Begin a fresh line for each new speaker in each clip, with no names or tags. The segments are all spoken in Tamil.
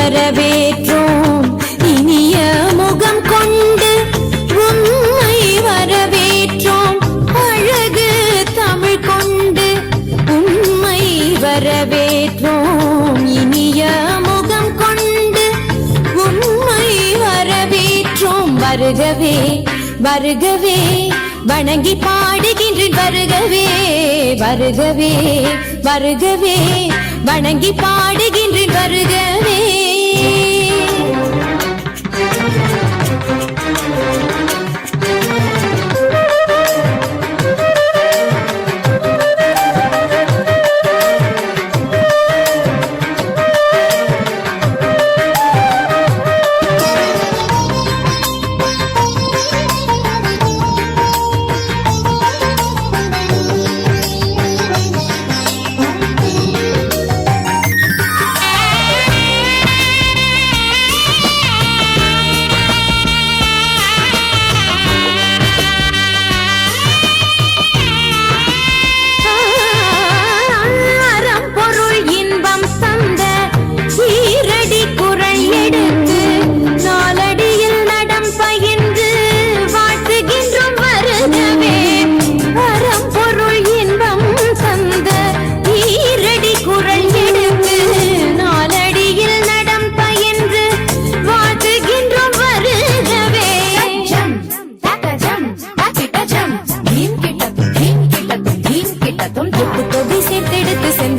வரவேற்றோம் இனிய முகம் கொண்டு உம்மை வரவேற்றோம் அழகு தமிழ் கொண்டு உம்மை வரவேற்றோம் இனிய முகம் கொண்டு உம்மை வரவேற்றோம் வருகவே வருகவே வணங்கி பாடுகின்றேன் வருகவே வருகவே வருகவே வணங்கி பாடுகின்றேன் வருகவே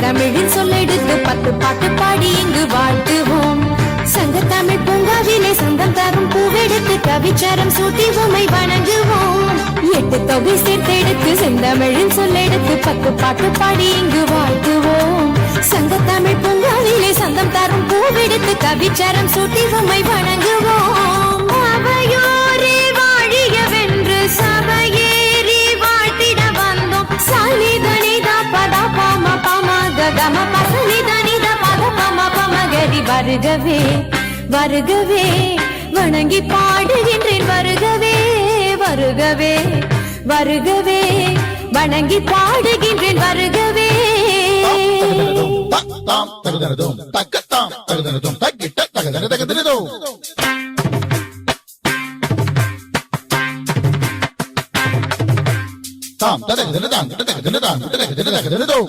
தமிழின் சொல்லெடுத்து 10 பாட்டு பாடி இங்கு வாழ்த்துவோம் சங்கத்தமிழ் பூங்காவிலே சொந்தம் தரும் பூவெடுத்து கவிச்சாரம் சூட்டி உம்மை வணங்குவோம் 8 தொகை சேர்த்தெடுத்து செந்தமிழின் சொல்லெடுத்து 10 பாட்டு பாடி இங்கு வாழ்த்துவோம் சங்கத்தமிழ் பூங்காவிலே சொந்தம் தரும் பூவெடுத்து கவிச்சாரம் சூட்டி உம்மை வணங்குவோம் அவையோரே வாழியவென்று சபையேறி வாழ்த்திட வந்தோம் சாலிதனிதா பதா பாம பாமா கம பசனிதனித பத பம பமகரி வருகவே வருகவே வணங்கி பாடுகின்றேன் வருகவே வருகவே வருகவே வணங்கி பாடுகின்றேன் வருகவே தாம் தகுதனதும் தக்கத்தாம் தகுதனதும் தக்கிட்ட தகுதன தகுதனதோ தாம் தகுதனதாம் தகுதனதாம் தகுதன தகுதனதோ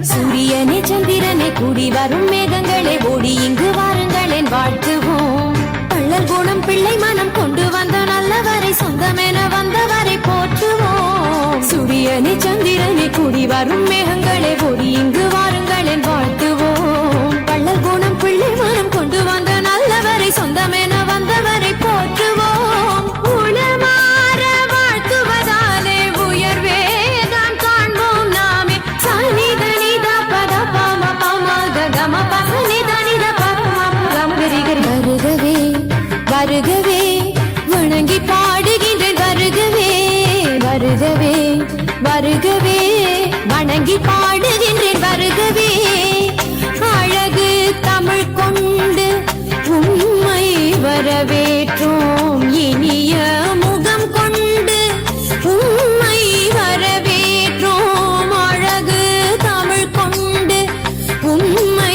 சூரியனே சந்திரனே கூடி வரும் மேகங்களே ஓடி இங்கு வாருங்களேன் வாழ்த்துவோம் பள்ளல் குணம் பிள்ளை மனம் கொண்டு வந்த நல்லவரை சொந்தமென வந்தவரை போற்றுவோம் சூரியனே சந்திரனே கூடி வரும் மேகங்களே ஓடி இங்கு வாருங்களேன் வாழ்த்துவோம் பள்ளல் குணம் பிள்ளை மனம் கொண்டு வந்த நல்லவரை சொந்தமென வந்தவரை போற்றுவோம் உளமாற வாழ்த்துவதாலே உயர்வேதான் காண்போம் நாமே சானிதனித பத பம பமக கம பசனிதனித பரமம் வருகவே வருகவே வணங்கி பாடுகின்றேன் வருகவே வருகவே வருகவே வணங்கி பாடு